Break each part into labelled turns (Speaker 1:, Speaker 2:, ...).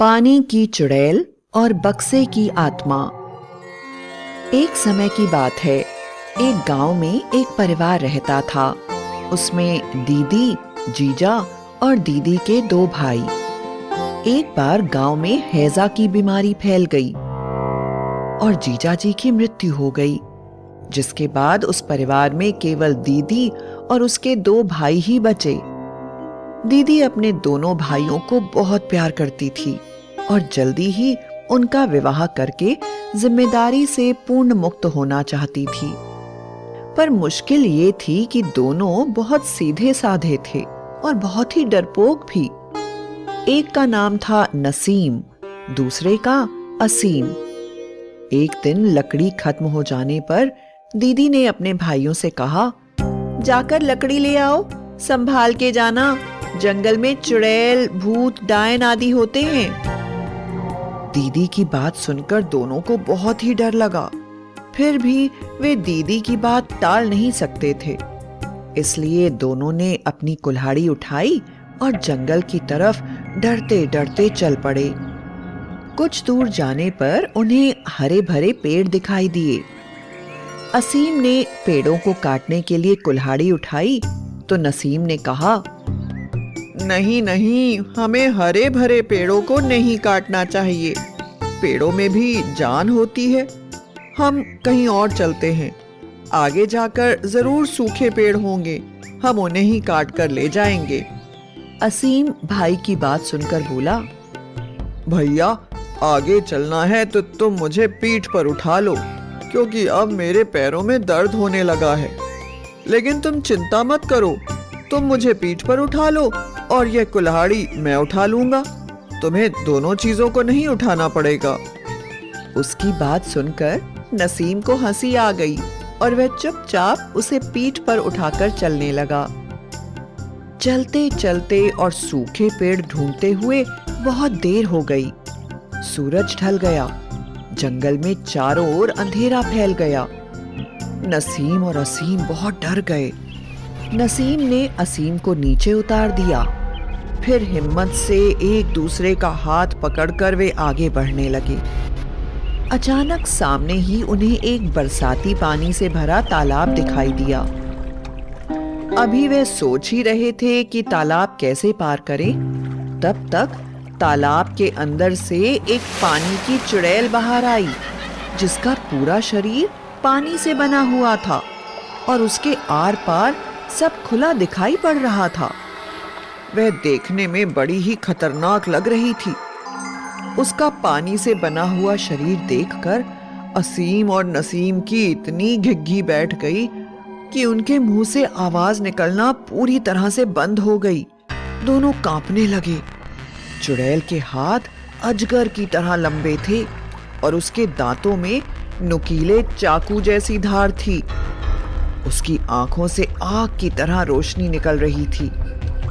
Speaker 1: पानी की चुड़ैल और बक्से की आत्मा। एक समय की बात है। एक गांव में एक परिवार रहता था। उसमें दीदी, जीजा और दीदी के 2 भाई। एक बार गांव में हैजा की बीमारी फैल गई और जीजा जी की मृत्यु हो गई, जिसके बाद उस परिवार में केवल दीदी और उसके 2 भाई ही बचे। दीदी अपने दोनों भाइयों को बहुत प्यार करती थी और जल्दी ही उनका विवाह करके जिम्मेदारी से पूर्ण मुक्त होना चाहती थी। पर मुश्किल ये थी कि दोनों बहुत सीधे साधे थे और बहुत ही डरपोक भी। एक का नाम था नसीम, दूसरे का असीम। एक दिन लकड़ी खत्म हो जाने पर दीदी ने अपने भाइयों से कहा, जाकर लकड़ी ले आओ, संभाल के जाना, जंगल में चुड़ैल, भूत, डायन आदि होते हैं। दीदी की बात सुनकर दोनों को बहुत ही डर लगा। फिर भी वे दीदी की बात टाल नहीं सकते थे, इसलिए दोनों ने अपनी कुल्हाड़ी उठाई और जंगल की तरफ डरते डरते चल पड़े। कुछ दूर जाने पर उन्हें हरे भरे पेड़ दिखाई दिए। असीम ने पेड़ों को काटने के लिए कुल्हाड़ी उठाई तो नसीम ने कहा, नहीं नहीं, हमें हरे भरे पेड़ों को नहीं काटना चाहिए। पेड़ों में भी जान होती है। हम कहीं और चलते हैं। आगे जाकर जरूर सूखे पेड़ होंगे, हम उन्हें ही काट कर ले जाएंगे। असीम भाई की बात सुनकर बोला, भैया, आगे चलना है तो तुम मुझे पीठ पर उठा लो, क्योंकि अब मेरे पैरों में दर्द होने लगा है। लेकिन तुम चिंता मत करो, तुम मुझे पीठ पर उठा लो और यह कुल्हाड़ी मैं उठा लूंगा। तुम्हें दोनों चीजों को नहीं उठाना पड़ेगा। उसकी बात सुनकर नसीम को हंसी आ गई और वह चुपचाप उसे पीठ पर उठाकर चलने लगा। चलते चलते और सूखे पेड़ ढूंढते हुए बहुत देर हो गई। सूरज ढल गया। जंगल में चारों ओर अंधेरा फैल गया। नसीम और असीम बहुत डर गए। नसीम ने असीम को नीचे उतार दिया। फिर हिम्मत से एक दूसरे का हाथ पकड़कर वे आगे बढ़ने लगे। अचानक सामने ही उन्हें एक बरसाती पानी से भरा तालाब दिखाई दिया। अभी वे सोच ही रहे थे कि तालाब कैसे पार करें, तब तक तालाब के अंदर से एक पानी की चुड़ैल बाहर आई, जिसका पूरा शरीर पानी से बना हुआ था और उसके आर पार सब खुला दिखाई पड़ रहा था। वह देखने में बड़ी ही खतरनाक लग रही थी। उसका पानी से बना हुआ शरीर देखकर असीम और नसीम की इतनी घिघी बैठ गई कि उनके मुंह से आवाज निकलना पूरी तरह से बंद हो गई। दोनों कांपने लगे। चुड़ैल के हाथ अजगर की तरह लंबे थे और उसके दांतों में नुकीले चाकू जैसी धार थी। उसकी आंखों से आग की तरह रोशनी निकल रही थी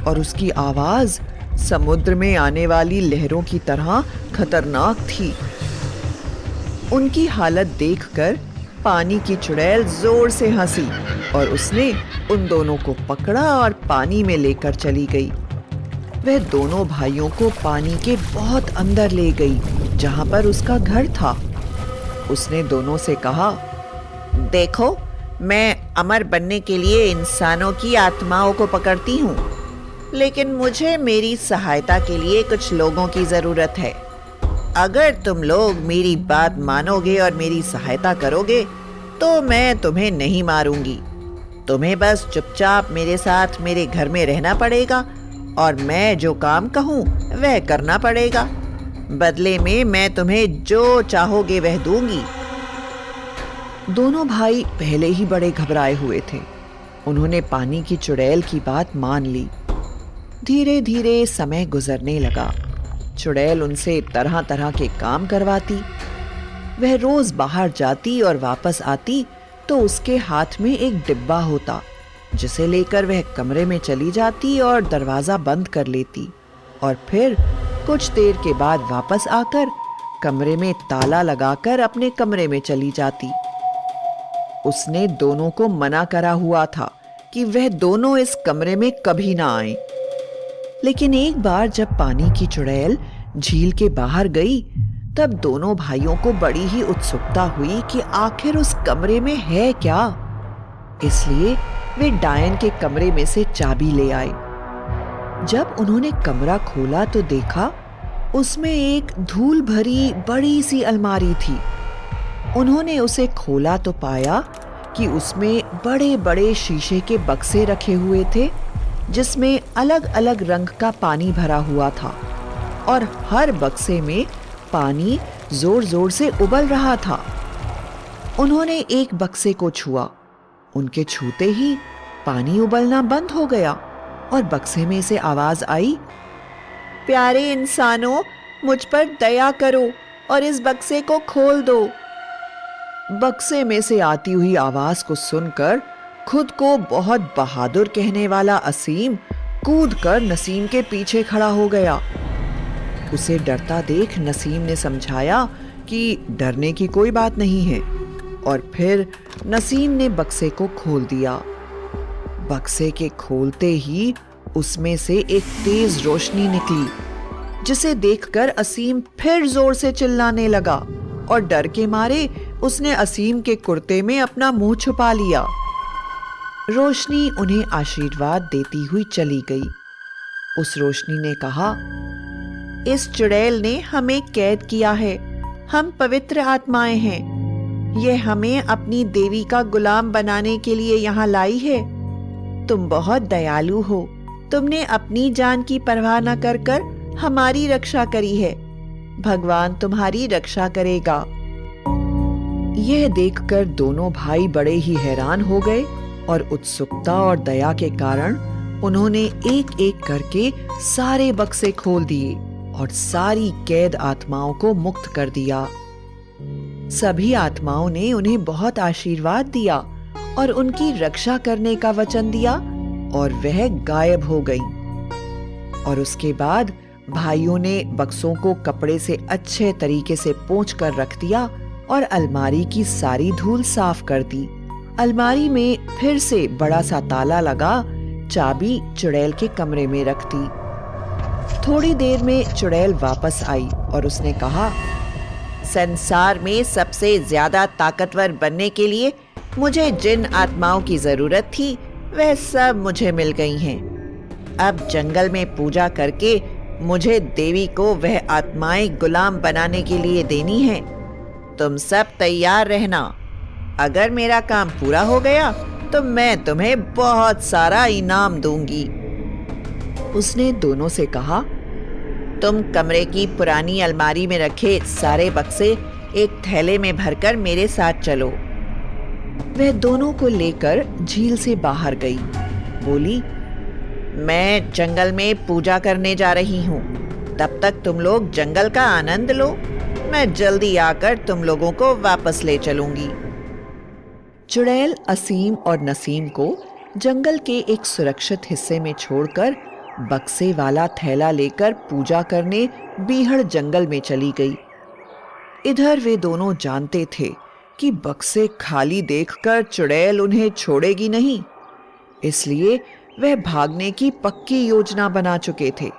Speaker 1: और उसकी आवाज समुद्र में आने वाली लहरों की तरह खतरनाक थी। उनकी हालत देखकर पानी की चुड़ैल जोर से हंसी और उसने उन दोनों को पकड़ा और पानी में लेकर चली गई। वह दोनों भाइयों को पानी के बहुत अंदर ले गई, जहां पर उसका घर था। उसने दोनों से कहा, देखो, मैं अमर बनने के लिए इंसानों की आत्माओं को पकड़ती हूँ, लेकिन मुझे मेरी सहायता के लिए कुछ लोगों की जरूरत है। अगर तुम लोग मेरी बात मानोगे और मेरी सहायता करोगे तो मैं तुम्हें नहीं मारूंगी। तुम्हें बस चुपचाप मेरे साथ मेरे घर में रहना पड़ेगा और मैं जो काम कहूँ वह करना पड़ेगा। बदले में मैं तुम्हें जो चाहोगे वह दूंगी। दोनों भाई पहले ही बड़े घबराए हुए थे। उन्होंने पानी की चुड़ैल की बात मान ली। धीरे धीरे समय गुजरने लगा। चुड़ैल उनसे तरह तरह के काम करवाती। वह रोज बाहर जाती और वापस आती तो उसके हाथ में एक डिब्बा होता, जिसे लेकर वह कमरे में चली जाती और दरवाजा बंद कर लेती और फिर कुछ देर के बाद वापस आकर कमरे में ताला लगाकर अपने कमरे में चली जाती। उसने दोनों को मना करा हुआ था कि वह दोनों इस कमरे में कभी ना आएं। लेकिन एक बार जब पानी की चुड़ैल झील के बाहर गई, तब दोनों भाइयों को बड़ी ही उत्सुकता हुई कि आखिर उस कमरे में है क्या। इसलिए वे डायन के कमरे में से चाबी ले आए। जब उन्होंने कमरा खोला तो देखा उसमें एक धूल भरी बड़ी सी अलमारी थी। उन्होंने उसे खोला तो पाया कि उसमें बड़े बड़े शीशे के बक्से रखे हुए थे, जिसमें अलग अलग रंग का पानी भरा हुआ था और हर बक्से में पानी जोर जोर से उबल रहा था। उन्होंने एक बक्से को छुआ। उनके छूते ही पानी उबलना बंद हो गया और बक्से में से आवाज आई, प्यारे इंसानों, मुझ पर दया करो और इस बक्से को खोल दो। बक्से में से आती हुई आवाज को सुनकर खुद को बहुत बहादुर कहने वाला असीम कूदकर नसीम के पीछे खड़ा हो गया। उसे डरता देख नसीम ने समझाया कि डरने की कोई बात नहीं है, और फिर नसीम ने बक्से को खोल दिया। बक्से के खोलते ही उसमें से एक तेज रोशनी निकली, जिसे देखकर असीम फिर जोर से चिल्लाने लगा और डर के मारे उसने असीम के कुर्ते में अपना मुंह छुपा लिया। रोशनी उन्हें आशीर्वाद देती हुई चली गई। उस रोशनी ने कहा, इस चुड़ैल ने हमें कैद किया है। हम पवित्र आत्माएं हैं। यह हमें अपनी देवी का गुलाम बनाने के लिए यहाँ लाई है। तुम बहुत दयालु हो। तुमने अपनी जान की परवाह न कर कर हमारी रक्षा करी है। भगवान तुम्हारी रक्षा करेगा। यह देखकर दोनों भाई बड़े ही हैरान हो गए और उत्सुकता और दया के कारण उन्होंने एक एक करके सारे बक्से खोल दिए और सारी कैद आत्माओं को मुक्त कर दिया। सभी आत्माओं ने उन्हें बहुत आशीर्वाद दिया और उनकी रक्षा करने का वचन दिया और वह गायब हो गईं। और उसके बाद भाइयों ने बक्सों को कपड़े से अच्छे तरीके से पोंछ कर रख दिया और अलमारी की सारी धूल साफ कर दी। अलमारी में फिर से बड़ा सा ताला लगा, चाबी चुड़ैल के कमरे में रख दी। थोड़ी देर में चुड़ैल वापस आई और उसने कहा, संसार में सबसे ज्यादा ताकतवर बनने के लिए मुझे जिन आत्माओं की जरूरत थी वह सब मुझे मिल गई हैं। अब जंगल में पूजा करके मुझे देवी को वह आत्माएं गुलाम बनाने के लिए देनी है। तुम सब तैयार रहना। अगर मेरा काम पूरा हो गया तो मैं तुम्हें बहुत सारा इनाम दूंगी। उसने दोनों से कहा, तुम कमरे की पुरानी अलमारी में रखे सारे बक्से एक थैले में भरकर मेरे साथ चलो। वह दोनों को लेकर झील से बाहर गई। बोली, मैं जंगल में पूजा करने जा रही हूँ। तब तक तुम लोग जंगल का आनंद लो। मैं जल्दी आकर तुम लोगों को वापस ले चलूंगी। चुड़ैल असीम और नसीम को जंगल के एक सुरक्षित हिस्से में छोड़कर बक्से वाला थैला लेकर पूजा करने बीहड़ जंगल में चली गई। इधर वे दोनों जानते थे कि बक्से खाली देखकर चुड़ैल उन्हें छोड़ेगी नहीं, इसलिए वह भागने की पक्की योजना बना चुके थे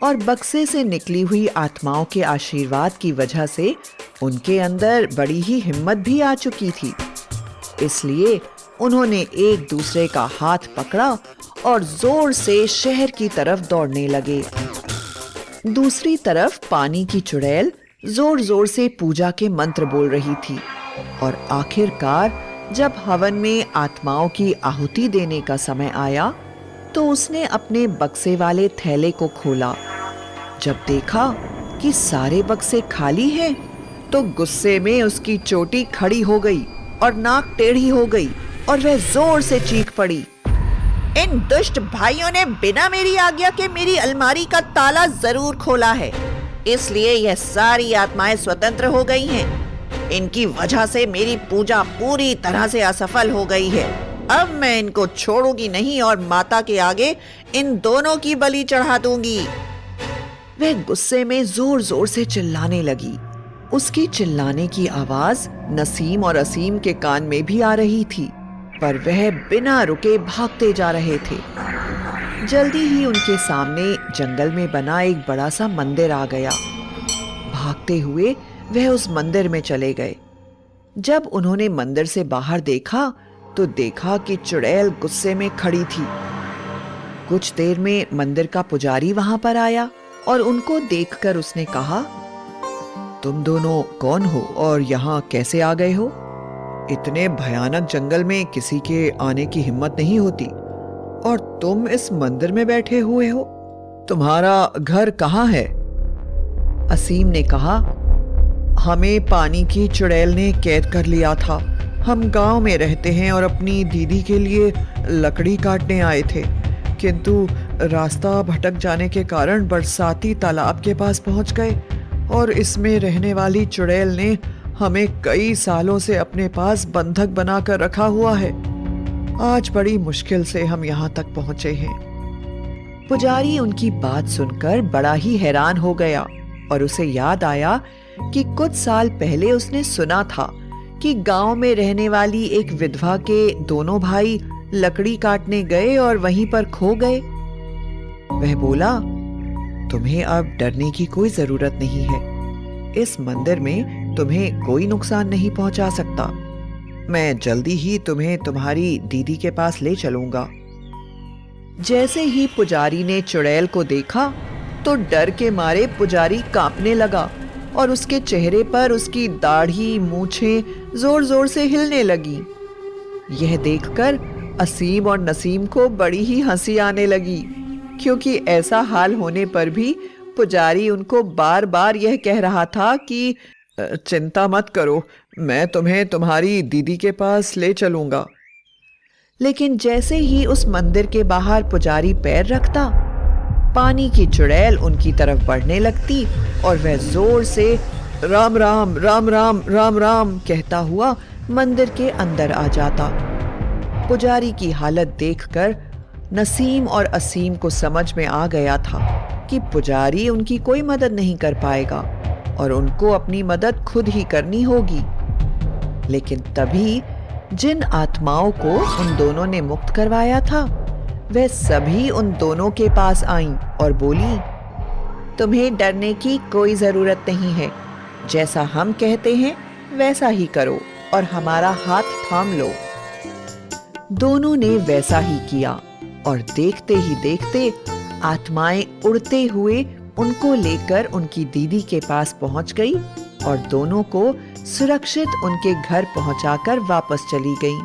Speaker 1: और बक्से से निकली हुई आत्माओं के आशीर्वाद की वजह से उनके अंदर बड़ी ही हिम्मत भी आ चुकी थी। इसलिए उन्होंने एक दूसरे का हाथ पकड़ा और जोर से शहर की तरफ दौड़ने लगे। दूसरी तरफ पानी की चुड़ैल जोर जोर से पूजा के मंत्र बोल रही थी और आखिरकार जब हवन में आत्माओं की आहुति देने का समय आया तो उसने अपने बक्से वाले थैले को खोला। जब देखा कि सारे बक्से खाली हैं, तो गुस्से में उसकी चोटी खड़ी हो गई और नाक टेढ़ी हो गई और वह जोर से चीख पड़ी, इन दुष्ट भाइयों ने बिना मेरी आज्ञा के मेरी अलमारी का ताला जरूर खोला है, इसलिए यह सारी आत्माएं स्वतंत्र हो गई हैं। इनकी वजह से मेरी पूजा पूरी तरह से असफल हो गई है। अब मैं इनको छोड़ूंगी नहीं और माता के आगे इन दोनों की बलि चढ़ा दूंगी। वह गुस्से में जोर जोर से चिल्लाने लगी। उसकी चिल्लाने की आवाज नसीम और असीम के कान में भी आ रही थी, पर वह बिना रुके भागते जा रहे थे। जल्दी ही उनके सामने जंगल में बना एक बड़ा सा मंदिर आ गया। भागते हुए वह उस मंदिर में चले गए। जब उन्होंने मंदिर से बाहर देखा तो देखा कि चुड़ैल गुस्से में खड़ी थी। कुछ देर में मंदिर का पुजारी वहां पर आया और उनको देखकर उसने कहा, तुम दोनों कौन हो और यहाँ कैसे आ गए हो? इतने भयानक जंगल में किसी के आने की हिम्मत नहीं होती और तुम इस मंदिर में बैठे हुए हो। तुम्हारा घर कहाँ है? असीम ने कहा, हमें पानी की चुड़ैल ने कैद कर लिया था। हम गांव में रहते हैं और अपनी दीदी के लिए लकड़ी काटने आए थे, किंतु रास्ता भटक जाने के कारण बरसाती तालाब के पास पहुंच गए और इसमें रहने वाली चुड़ैल ने हमें कई सालों से अपने पास बंधक बनाकर रखा हुआ है। आज बड़ी मुश्किल से हम यहाँ तक पहुंचे हैं। पुजारी उनकी बात सुनकर बड़ा ही हैरान हो गया और उसे याद आया कि कुछ साल पहले उसने सुना था कि गांव में रहने वाली एक विधवा के दोनों भाई लकड़ी काटने गए और वहीं पर खो गए। वह बोला, तुम्हें अब डरने की कोई जरूरत नहीं है। इस मंदिर में तुम्हें कोई नुकसान नहीं पहुंचा सकता। मैं जल्दी ही तुम्हें तुम्हारी दीदी के पास ले चलूंगा। जैसे ही पुजारी ने चुड़ैल को देखा तो डर के मारे पुजारी कांपने लगा और उसके चेहरे पर उसकी दाढ़ी मूछें जोर जोर से हिलने लगी। यह देखकर असीम और नसीम को बड़ी ही हंसी आने लगी, क्योंकि ऐसा हाल होने पर भी पुजारी उनको बार बार यह कह रहा था कि चिंता मत करो, मैं तुम्हें तुम्हारी दीदी के पास ले चलूंगा। लेकिन जैसे ही उस मंदिर के बाहर पुजारी पैर रखता, पानी की चुड़ैल उनकी तरफ बढ़ने लगती और वह जोर से राम राम राम राम राम राम कहता हुआ मंदिर के अंदर आ जाता। पुजारी की हालत देखकर नसीम और असीम को समझ में आ गया था कि पुजारी उनकी कोई मदद नहीं कर पाएगा और उनको अपनी मदद खुद ही करनी होगी। लेकिन तभी जिन आत्माओं को उन दोनों ने मुक्त करवाया था, वह सभी उन दोनों के पास आईं और बोली, तुम्हें डरने की कोई जरूरत नहीं है। जैसा हम कहते हैं वैसा ही करो और हमारा हाथ थाम लो। दोनों ने वैसा ही किया और देखते ही देखते आत्माएं उड़ते हुए उनको लेकर उनकी दीदी के पास पहुंच गई और दोनों को सुरक्षित उनके घर पहुंचाकर वापस चली गईं।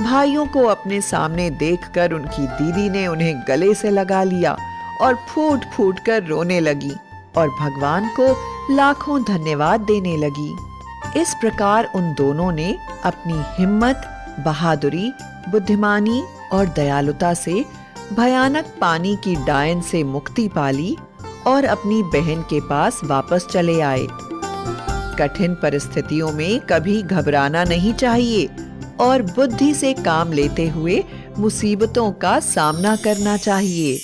Speaker 1: भाइयों को अपने सामने देखकर उनकी दीदी ने उन्हें गले से लगा लिया और फूट फूट कर रोने लगी और भगवान को लाखों धन्यवाद देने लगी। इस प्रकार उन दोनों ने अपनी हिम्मत, बहादुरी, बुद्धिमानी और दयालुता से भयानक पानी की डायन से मुक्ति पाली और अपनी बहन के पास वापस चले आए। कठिन परिस्थितियों में कभी घबराना नहीं चाहिए और बुद्धि से काम लेते हुए मुसीबतों का सामना करना चाहिए।